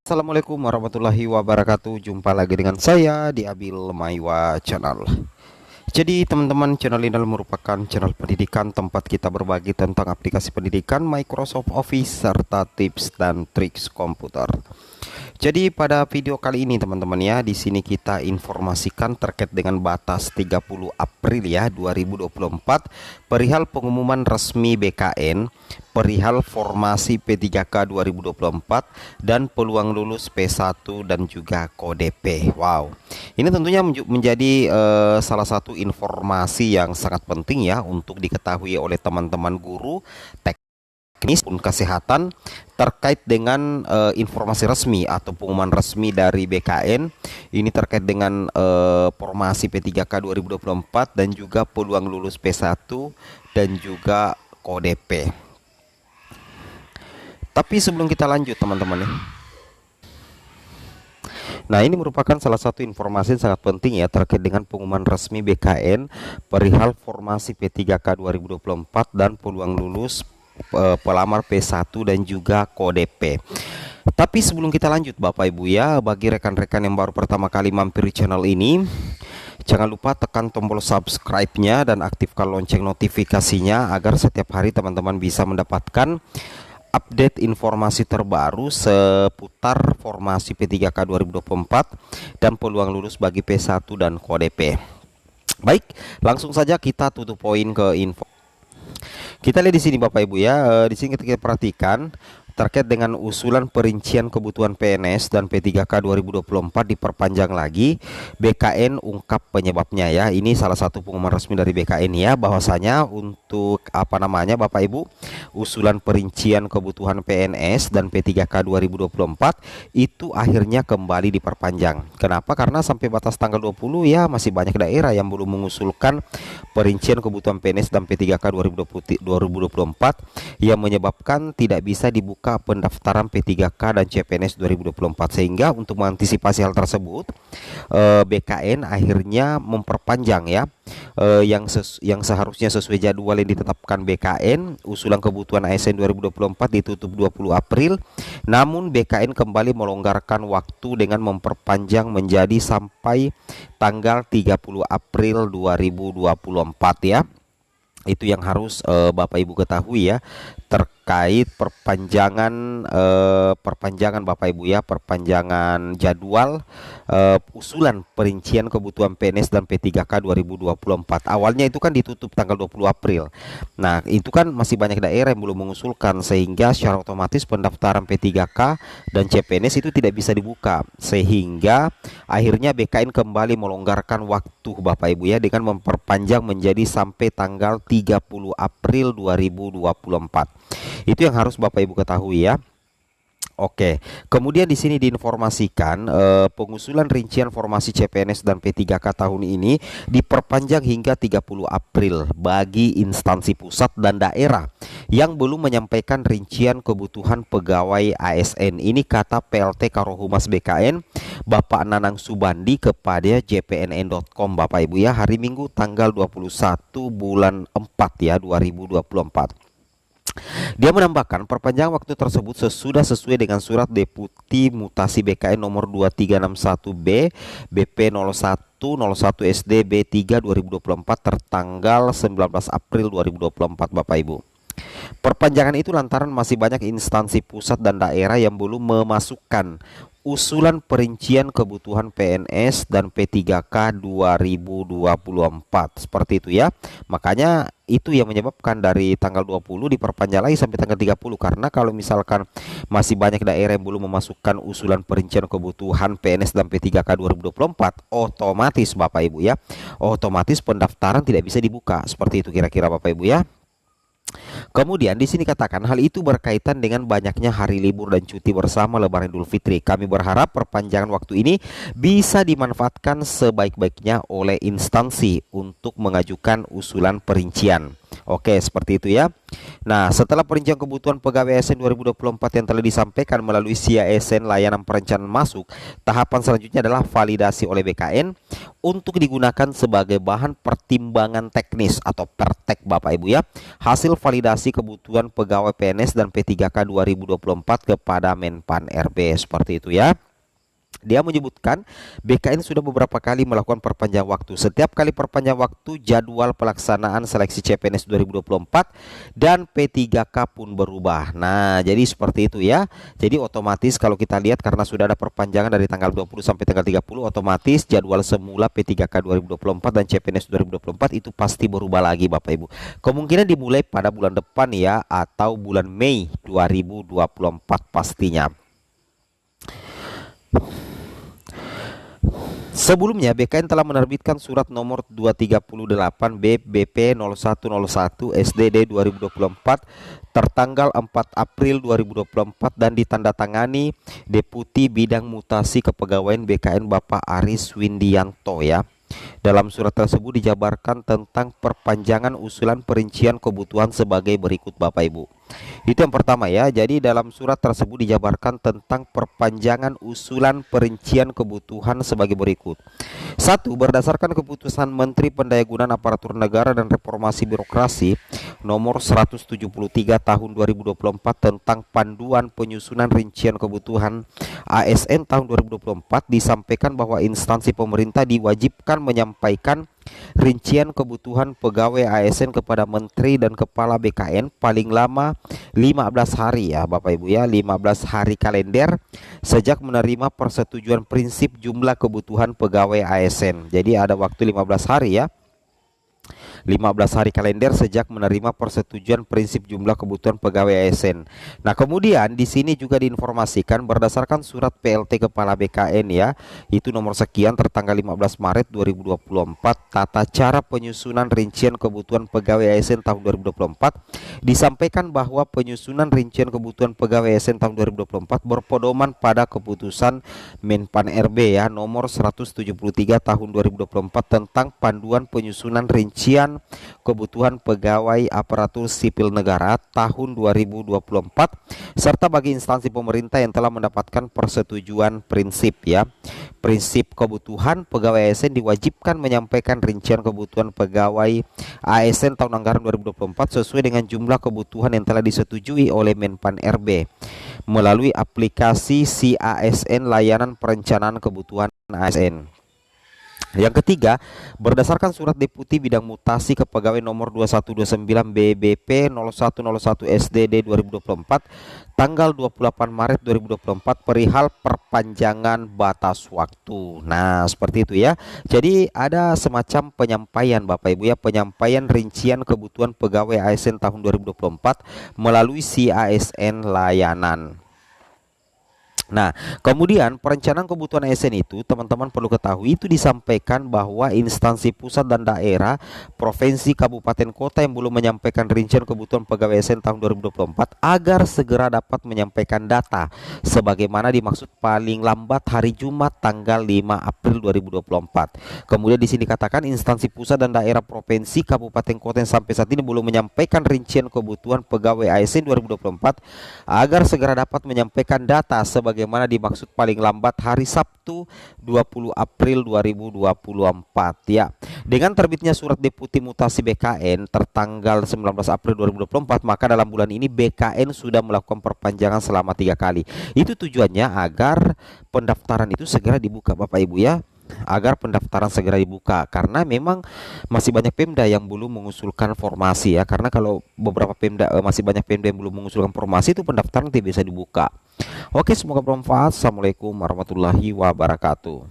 Assalamualaikum warahmatullahi wabarakatuh. Jumpa lagi dengan saya di Abil Maiwa Channel. Jadi teman-teman, channel ini merupakan channel pendidikan tempat kita berbagi tentang aplikasi pendidikan Microsoft Office serta tips dan triks komputer. Jadi pada video kali ini teman-teman ya, di sini kita informasikan terkait dengan batas 30 April ya 2024 perihal pengumuman resmi BKN, perihal formasi P3K 2024 dan peluang lulus P1 dan juga KDP. Wow. Ini tentunya menjadi salah satu informasi yang sangat penting ya untuk diketahui oleh teman-teman guru teknis pun kesehatan terkait dengan informasi resmi atau pengumuman resmi dari BKN. Ini terkait dengan formasi P3K 2024 dan juga peluang lulus P1 dan juga KDP. Tapi sebelum kita lanjut teman-teman ya, nah ini merupakan salah satu informasi yang sangat penting ya terkait dengan pengumuman resmi BKN perihal formasi P3K 2024 dan peluang lulus pelamar P1 dan juga KDP. Tapi sebelum kita lanjut Bapak Ibu ya, bagi rekan-rekan yang baru pertama kali mampir di channel ini, jangan lupa tekan tombol subscribe-nya dan aktifkan lonceng notifikasinya agar setiap hari teman-teman bisa mendapatkan update informasi terbaru seputar formasi P3K 2024 dan peluang lulus bagi P1 dan KDP. Baik, langsung saja kita tutup poin ke info. Kita lihat di sini Bapak Ibu ya, di sini kita perhatikan terkait dengan usulan perincian kebutuhan PNS dan P3K 2024 diperpanjang lagi. BKN ungkap penyebabnya ya. Ini salah satu pengumuman resmi dari BKN ya, bahwasanya untuk Bapak Ibu, usulan perincian kebutuhan PNS dan P3K 2024 itu akhirnya kembali diperpanjang. Kenapa? Karena sampai batas tanggal 20 ya masih banyak daerah yang belum mengusulkan perincian kebutuhan PNS dan P3K 2024 yang menyebabkan tidak bisa dibuka pendaftaran P3K dan CPNS 2024. Sehingga untuk mengantisipasi hal tersebut, BKN akhirnya memperpanjang ya, yang seharusnya sesuai jadwal yang ditetapkan BKN, usulan kebutuhan ASN 2024 ditutup 20 April. Namun BKN kembali melonggarkan waktu dengan memperpanjang menjadi sampai tanggal 30 April 2024 ya. Itu yang harus Bapak Ibu ketahui ya terkait perpanjangan Bapak Ibu ya, perpanjangan jadwal usulan perincian kebutuhan PNS dan P3K 2024. Awalnya itu kan ditutup tanggal 20 April. Nah, itu kan masih banyak daerah yang belum mengusulkan, sehingga secara otomatis pendaftaran P3K dan CPNS itu tidak bisa dibuka. Sehingga akhirnya BKN kembali melonggarkan waktu Bapak Ibu ya dengan memperpanjang menjadi sampai tanggal 30 April 2024. Itu yang harus Bapak Ibu ketahui ya. Oke, kemudian di sini diinformasikan pengusulan rincian formasi CPNS dan P3K tahun ini diperpanjang hingga 30 April bagi instansi pusat dan daerah yang belum menyampaikan rincian kebutuhan pegawai ASN. Ini kata PLT Karohumas BKN Bapak Nanang Subandi kepada jpnn.com Bapak Ibu ya, hari Minggu tanggal 21 bulan 4 ya 2024. Dia menambahkan perpanjangan waktu tersebut sesuai dengan surat Deputi Mutasi BKN nomor 2361B BP 0101 SD B3 2024 tertanggal 19 April 2024 Bapak Ibu. Perpanjangan itu lantaran masih banyak instansi pusat dan daerah yang belum memasukkan usulan perincian kebutuhan PNS dan P3K 2024 seperti itu ya. Makanya itu yang menyebabkan dari tanggal 20 diperpanjang lagi sampai tanggal 30, karena kalau misalkan masih banyak daerah yang belum memasukkan usulan perincian kebutuhan PNS dan P3K 2024, otomatis Bapak Ibu ya, otomatis pendaftaran tidak bisa dibuka. Seperti itu kira-kira Bapak Ibu ya. Kemudian di sini katakan hal itu berkaitan dengan banyaknya hari libur dan cuti bersama Lebaran Idul Fitri. Kami berharap perpanjangan waktu ini bisa dimanfaatkan sebaik-baiknya oleh instansi untuk mengajukan usulan perincian. Oke, seperti itu ya. Nah, setelah perincian kebutuhan pegawai ASN 2024 yang telah disampaikan melalui SIA ASN layanan perencanaan masuk, tahapan selanjutnya adalah validasi oleh BKN untuk digunakan sebagai bahan pertimbangan teknis atau pertek Bapak Ibu ya. Hasil validasi kebutuhan pegawai PNS dan P3K 2024 kepada Menpan RB, seperti itu ya. Dia menyebutkan BKN sudah beberapa kali melakukan perpanjang waktu. Setiap kali perpanjang waktu, jadwal pelaksanaan seleksi CPNS 2024 dan P3K pun berubah. Nah, jadi seperti itu ya. Jadi otomatis kalau kita lihat karena sudah ada perpanjangan dari tanggal 20 sampai tanggal 30, otomatis jadwal semula P3K 2024 dan CPNS 2024 itu pasti berubah lagi Bapak Ibu. Kemungkinan dimulai pada bulan depan ya, atau bulan Mei 2024 pastinya. Sebelumnya, BKN telah menerbitkan surat nomor 238 BP 0101 SDD 2024 tertanggal 4 April 2024 dan ditandatangani Deputi Bidang Mutasi Kepegawaian BKN Bapak Aris Windianto ya. Dalam surat tersebut dijabarkan tentang perpanjangan usulan perincian kebutuhan sebagai berikut Bapak Ibu. Itu yang pertama ya. Jadi dalam surat tersebut dijabarkan tentang perpanjangan usulan perincian kebutuhan sebagai berikut. 1. Berdasarkan keputusan Menteri Pendayagunaan Aparatur Negara dan Reformasi Birokrasi nomor 173 tahun 2024 tentang panduan penyusunan rincian kebutuhan ASN tahun 2024 disampaikan bahwa instansi pemerintah diwajibkan menyampaikan rincian kebutuhan pegawai ASN kepada Menteri dan Kepala BKN paling lama 15 hari ya Bapak Ibu ya, 15 hari kalender sejak menerima persetujuan prinsip jumlah kebutuhan pegawai ASN. Jadi ada waktu 15 hari ya, 15 hari kalender sejak menerima persetujuan prinsip jumlah kebutuhan pegawai ASN. Nah, kemudian di sini juga diinformasikan berdasarkan surat PLT Kepala BKN ya, itu nomor sekian tertanggal 15 Maret 2024 tata cara penyusunan rincian kebutuhan pegawai ASN tahun 2024 disampaikan bahwa penyusunan rincian kebutuhan pegawai ASN tahun 2024 berpedoman pada keputusan Menpan RB ya nomor 173 tahun 2024 tentang panduan penyusunan rincian kebutuhan pegawai aparatur sipil negara tahun 2024 serta bagi instansi pemerintah yang telah mendapatkan persetujuan prinsip ya. Prinsip kebutuhan pegawai ASN diwajibkan menyampaikan rincian kebutuhan pegawai ASN tahun anggaran 2024 sesuai dengan jumlah kebutuhan yang telah disetujui oleh Menpan RB melalui aplikasi SIA-ASN layanan perencanaan kebutuhan ASN. Yang ketiga, berdasarkan surat Deputi Bidang Mutasi Kepegawaian nomor 2129 BBP 0101 SDD 2024 tanggal 28 Maret 2024 perihal perpanjangan batas waktu. Nah, seperti itu ya. Jadi ada semacam penyampaian Bapak Ibu ya, penyampaian rincian kebutuhan pegawai ASN tahun 2024 melalui SIA-ASN layanan. Nah, kemudian perencanaan kebutuhan ASN itu teman-teman perlu ketahui itu disampaikan bahwa instansi pusat dan daerah, provinsi, kabupaten, kota yang belum menyampaikan rincian kebutuhan pegawai ASN tahun 2024 agar segera dapat menyampaikan data sebagaimana dimaksud paling lambat hari Jumat tanggal 5 April 2024. Kemudian di sini dikatakan instansi pusat dan daerah, provinsi, kabupaten, kota yang sampai saat ini belum menyampaikan rincian kebutuhan pegawai ASN 2024 agar segera dapat menyampaikan data sebagaimana dimaksud paling lambat hari Sabtu 20 April 2024 ya. Dengan terbitnya surat Deputi Mutasi BKN tertanggal 19 April 2024 maka dalam bulan ini BKN sudah melakukan perpanjangan selama 3 kali. Itu tujuannya agar pendaftaran itu segera dibuka Bapak Ibu ya, agar pendaftaran segera dibuka karena memang masih banyak Pemda yang belum mengusulkan formasi ya, karena kalau beberapa Pemda masih banyak Pemda yang belum mengusulkan formasi itu pendaftaran tidak bisa dibuka. Oke, semoga bermanfaat. Assalamualaikum warahmatullahi wabarakatuh.